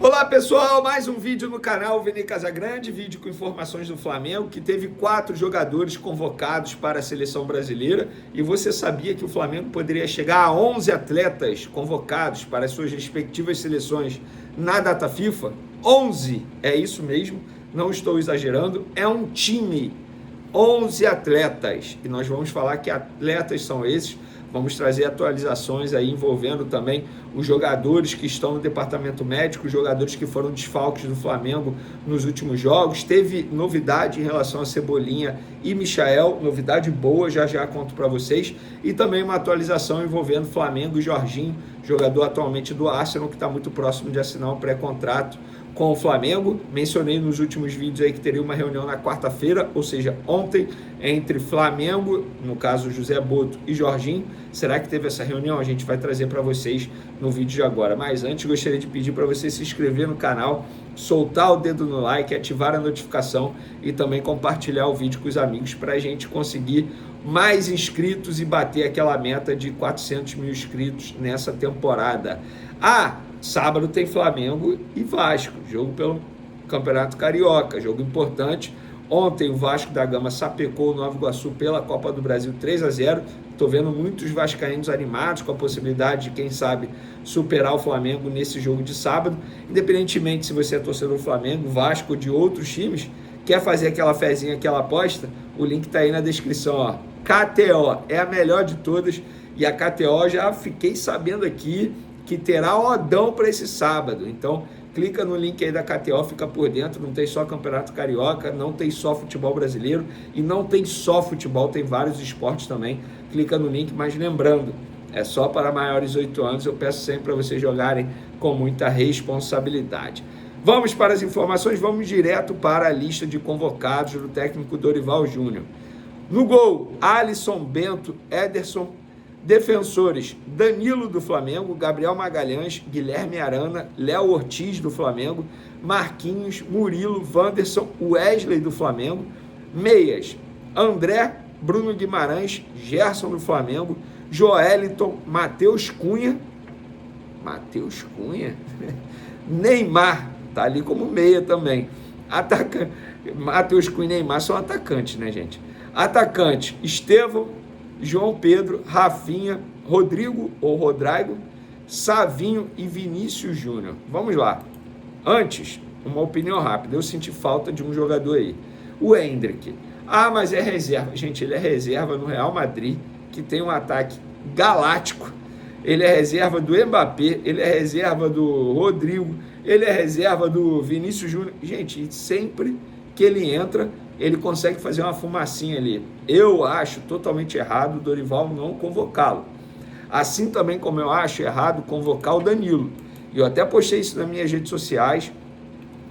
Olá pessoal, mais um vídeo no canal Vini Casagrande, vídeo com informações do Flamengo, que teve 4 jogadores convocados para a seleção brasileira, e você sabia que o Flamengo poderia chegar a 11 atletas convocados para as suas respectivas seleções na data FIFA? 11, é isso mesmo, não estou exagerando, é um time, 11 atletas, e nós vamos falar que atletas são esses. Vamos trazer atualizações aí envolvendo também os jogadores que estão no departamento médico, os jogadores que foram desfalques do Flamengo nos últimos jogos. Teve novidade em relação a Cebolinha e Michael, novidade boa, já conto para vocês. E também uma atualização envolvendo Flamengo e Jorginho, jogador atualmente do Arsenal, que está muito próximo de assinar um pré-contrato com o Flamengo. Mencionei nos últimos vídeos aí que teria uma reunião na quarta-feira, ou seja, ontem, entre Flamengo, no caso José Boto e Jorginho. Será que teve essa reunião? A gente vai trazer para vocês no vídeo de agora. Mas antes, gostaria de pedir para você se inscrever no canal, soltar o dedo no like, ativar a notificação e também compartilhar o vídeo com os amigos para a gente conseguir mais inscritos e bater aquela meta de 400 mil inscritos nessa temporada. Sábado tem Flamengo e Vasco, jogo pelo Campeonato Carioca, jogo importante. Ontem o Vasco da Gama sapecou o Nova Iguaçu pela Copa do Brasil 3-0. Estou vendo muitos vascaínos animados com a possibilidade de, quem sabe, superar o Flamengo nesse jogo de sábado. Independentemente se você é torcedor do Flamengo, Vasco ou de outros times, quer fazer aquela fezinha, aquela aposta, o link está aí na descrição, ó. KTO é a melhor de todas, e a KTO já fiquei sabendo aqui que terá odão para esse sábado. Então clica no link aí da KTO, fica por dentro. Não tem só Campeonato Carioca, não tem só futebol brasileiro e não tem só futebol, tem vários esportes também. Clica no link, mas lembrando, é só para maiores de 8 anos. Eu peço sempre para vocês jogarem com muita responsabilidade. Vamos para as informações, vamos direto para a lista de convocados do técnico Dorival Júnior. No gol, Alisson, Bento, Ederson. Defensores: Danilo do Flamengo, Gabriel Magalhães, Guilherme Arana, Léo Ortiz do Flamengo, Marquinhos, Murilo, Wanderson, Wesley do Flamengo. Meias: André, Bruno Guimarães, Gerson do Flamengo, Joeliton, Matheus Cunha, Neymar, tá ali como meia também. Matheus Cunha e Neymar são atacantes, né, gente? Atacante: Estevão, João Pedro, Rafinha, Rodrigo ou Rodrigo, Savinho e Vinícius Júnior. Vamos lá. Antes, uma opinião rápida. Eu senti falta de um jogador aí. O Endrick. Mas é reserva. Gente, ele é reserva no Real Madrid, que tem um ataque galáctico. Ele é reserva do Mbappé, ele é reserva do Rodrigo, ele é reserva do Vinícius Júnior. Gente, sempre que ele entra, ele consegue fazer uma fumacinha ali. Eu acho totalmente errado o Dorival não convocá-lo. Assim também como eu acho errado convocar o Danilo. E eu até postei isso nas minhas redes sociais.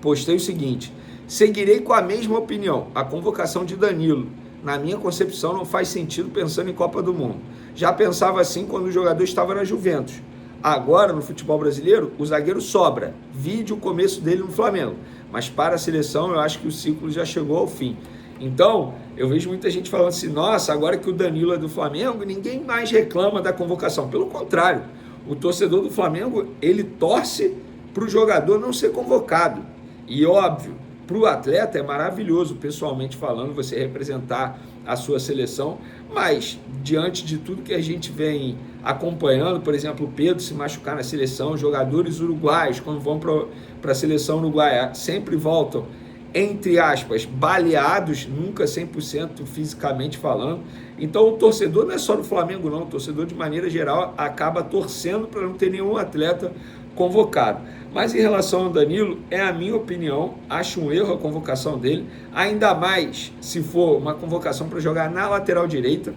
Postei o seguinte: seguirei com a mesma opinião. A convocação de Danilo, na minha concepção, não faz sentido pensando em Copa do Mundo. Já pensava assim quando o jogador estava na Juventus. Agora, no futebol brasileiro, o zagueiro sobra. Vide o começo dele no Flamengo. Mas para a seleção, eu acho que o ciclo já chegou ao fim. Então, eu vejo muita gente falando assim: nossa, agora que o Danilo é do Flamengo, ninguém mais reclama da convocação. Pelo contrário, o torcedor do Flamengo, ele torce para o jogador não ser convocado. E óbvio, para o atleta é maravilhoso, pessoalmente falando, você representar a sua seleção, mas diante de tudo que a gente vem acompanhando, por exemplo, o Pedro se machucar na seleção, jogadores uruguaios, quando vão para a seleção uruguaia, sempre voltam, entre aspas, baleados, nunca 100% fisicamente falando. Então o torcedor não é só do Flamengo não, o torcedor de maneira geral acaba torcendo para não ter nenhum atleta convocado. Mas em relação ao Danilo, é a minha opinião, acho um erro a convocação dele, ainda mais se for uma convocação para jogar na lateral direita.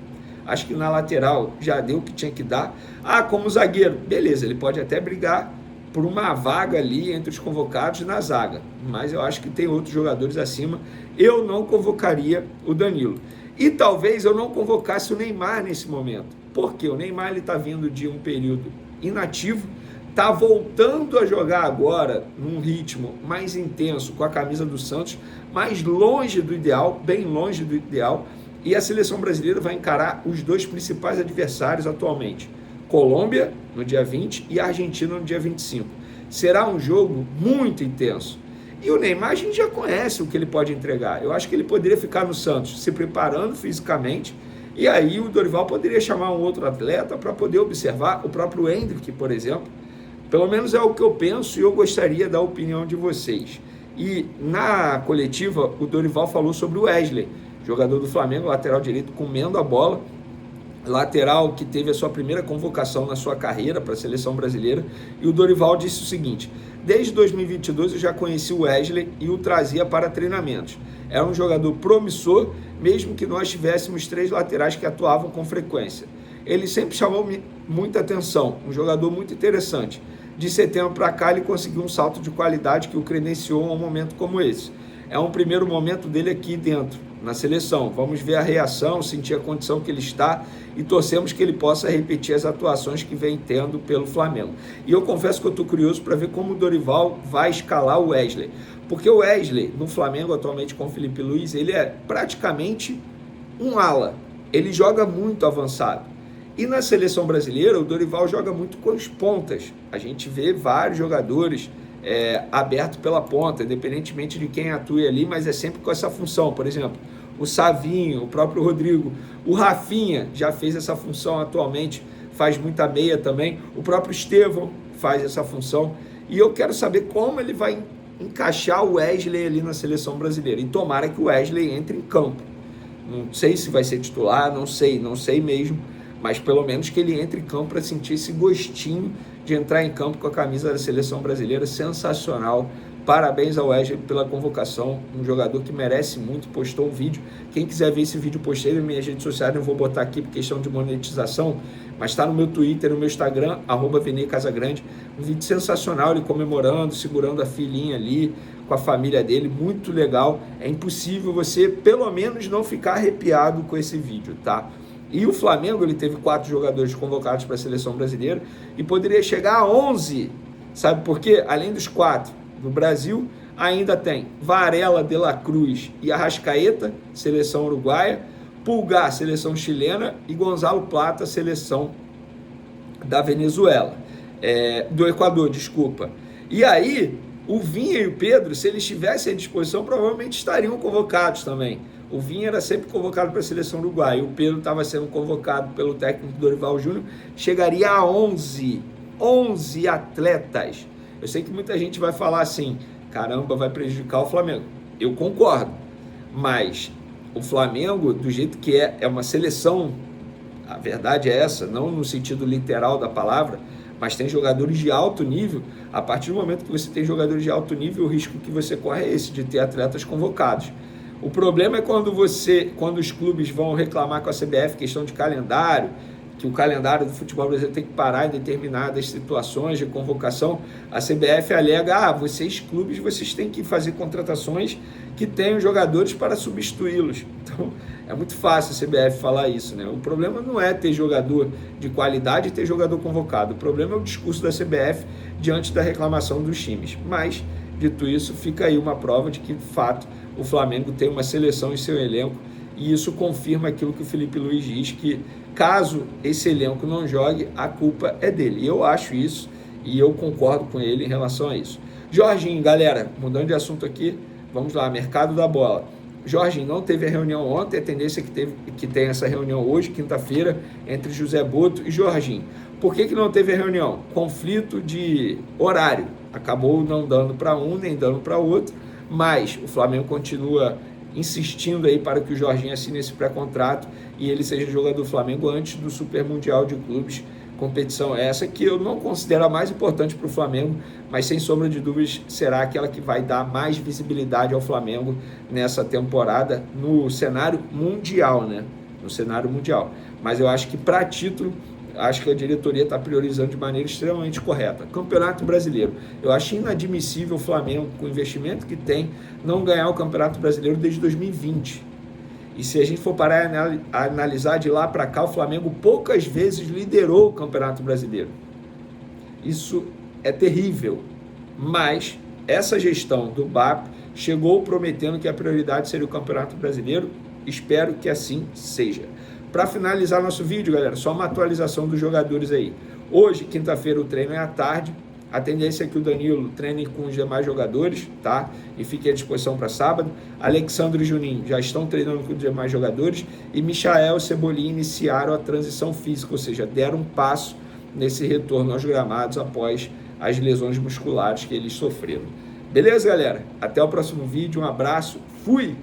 Acho que na lateral já deu o que tinha que dar. Como zagueiro, beleza, ele pode até brigar por uma vaga ali entre os convocados na zaga, mas eu acho que tem outros jogadores acima. Eu não convocaria o Danilo. E talvez eu não convocasse o Neymar nesse momento. Por quê? O Neymar está vindo de um período inativo, está voltando a jogar agora num ritmo mais intenso com a camisa do Santos, mais longe do ideal, bem longe do ideal, e a seleção brasileira vai encarar os 2 principais adversários atualmente: Colômbia no dia 20 e Argentina no dia 25. será um jogo muito intenso. E o Neymar a gente já conhece o que ele pode entregar. Eu acho que ele poderia ficar no Santos se preparando fisicamente, e aí o Dorival poderia chamar um outro atleta para poder observar, o próprio Endrick, por exemplo. Pelo menos é o que eu penso e eu gostaria da opinião de vocês. E na coletiva, o Dorival falou sobre o Wesley, jogador do Flamengo, lateral direito, comendo a bola, lateral que teve a sua primeira convocação na sua carreira para a seleção brasileira. E o Dorival disse o seguinte: desde 2022 eu já conheci o Wesley e o trazia para treinamentos. Era um jogador promissor, mesmo que nós tivéssemos 3 laterais que atuavam com frequência. Ele sempre chamou muita atenção, um jogador muito interessante. De setembro para cá ele conseguiu um salto de qualidade que o credenciou a um momento como esse. É um primeiro momento dele aqui dentro, na seleção. Vamos ver a reação, sentir a condição que ele está e torcemos que ele possa repetir as atuações que vem tendo pelo Flamengo. E eu confesso que eu estou curioso para ver como o Dorival vai escalar o Wesley. Porque o Wesley, no Flamengo atualmente com o Felipe Luiz, ele é praticamente um ala. Ele joga muito avançado. E na seleção brasileira, o Dorival joga muito com as pontas. A gente vê vários jogadores abertos pela ponta, independentemente de quem atue ali, mas é sempre com essa função. Por exemplo, o Savinho, o próprio Rodrigo, o Rafinha já fez essa função atualmente, faz muita meia também. O próprio Estevão faz essa função. E eu quero saber como ele vai encaixar o Wesley ali na seleção brasileira. E tomara que o Wesley entre em campo. Não sei se vai ser titular, não sei mesmo. Mas pelo menos que ele entre em campo para sentir esse gostinho de entrar em campo com a camisa da seleção brasileira. Sensacional. Parabéns ao Wesley pela convocação, um jogador que merece muito, postou um vídeo. Quem quiser ver esse vídeo, postei nas minhas redes sociais, não vou botar aqui por questão de monetização, mas está no meu Twitter, no meu Instagram, @VineiCasagrande, um vídeo sensacional, ele comemorando, segurando a filhinha ali, com a família dele, muito legal. É impossível você, pelo menos, não ficar arrepiado com esse vídeo, tá? E o Flamengo, ele teve 4 jogadores convocados para a seleção brasileira e poderia chegar a 11, sabe por quê? Além dos 4 do Brasil, ainda tem Varela, De La Cruz e Arrascaeta, seleção uruguaia, Pulgar, seleção chilena, e Gonzalo Plata, seleção da Venezuela, do Equador, desculpa. E aí, o Vinha e o Pedro, se eles estivessem à disposição, provavelmente estariam convocados também. O Vinha era sempre convocado para a seleção uruguaia, o Pedro estava sendo convocado pelo técnico Dorival Júnior, chegaria a 11 atletas. Eu sei que muita gente vai falar assim, caramba, vai prejudicar o Flamengo. Eu concordo, mas o Flamengo, do jeito que é uma seleção, a verdade é essa, não no sentido literal da palavra, mas tem jogadores de alto nível. A partir do momento que você tem jogadores de alto nível, o risco que você corre é esse, de ter atletas convocados. O problema é quando os clubes vão reclamar com a CBF, questão de calendário, que o calendário do futebol brasileiro tem que parar em determinadas situações de convocação. A CBF alega, vocês clubes, vocês têm que fazer contratações que tenham jogadores para substituí-los. Então, é muito fácil a CBF falar isso, né? O problema não é ter jogador de qualidade e ter jogador convocado. O problema é o discurso da CBF diante da reclamação dos times. Mas, dito isso, fica aí uma prova de que, de fato, o Flamengo tem uma seleção em seu elenco, e isso confirma aquilo que o Felipe Luiz diz, que caso esse elenco não jogue, a culpa é dele. E eu acho isso, e eu concordo com ele em relação a isso. Jorginho, galera, mudando de assunto aqui, vamos lá, mercado da bola. Jorginho não teve a reunião ontem, a tendência é que tenha essa reunião hoje, quinta-feira, entre José Boto e Jorginho. Por que não teve a reunião? Conflito de horário. Acabou não dando para um, nem dando para outro, mas o Flamengo continua insistindo aí para que o Jorginho assine esse pré-contrato e ele seja jogador do Flamengo antes do Super Mundial de Clubes, competição essa que eu não considero a mais importante para o Flamengo, mas sem sombra de dúvidas será aquela que vai dar mais visibilidade ao Flamengo nessa temporada no cenário mundial, né? No cenário mundial. Mas eu acho que para título, acho que a diretoria está priorizando de maneira extremamente correta. Campeonato Brasileiro. Eu acho inadmissível o Flamengo, com o investimento que tem, não ganhar o Campeonato Brasileiro desde 2020. E se a gente for parar a analisar de lá para cá, o Flamengo poucas vezes liderou o Campeonato Brasileiro. Isso é terrível. Mas essa gestão do BAP chegou prometendo que a prioridade seria o Campeonato Brasileiro. Espero que assim seja. Para finalizar nosso vídeo, galera, só uma atualização dos jogadores aí. Hoje, quinta-feira, o treino é à tarde. A tendência é que o Danilo treine com os demais jogadores, tá? E fique à disposição para sábado. Alexandre e Juninho já estão treinando com os demais jogadores. E Michael e Cebolinha iniciaram a transição física, ou seja, deram um passo nesse retorno aos gramados após as lesões musculares que eles sofreram. Beleza, galera? Até o próximo vídeo. Um abraço. Fui!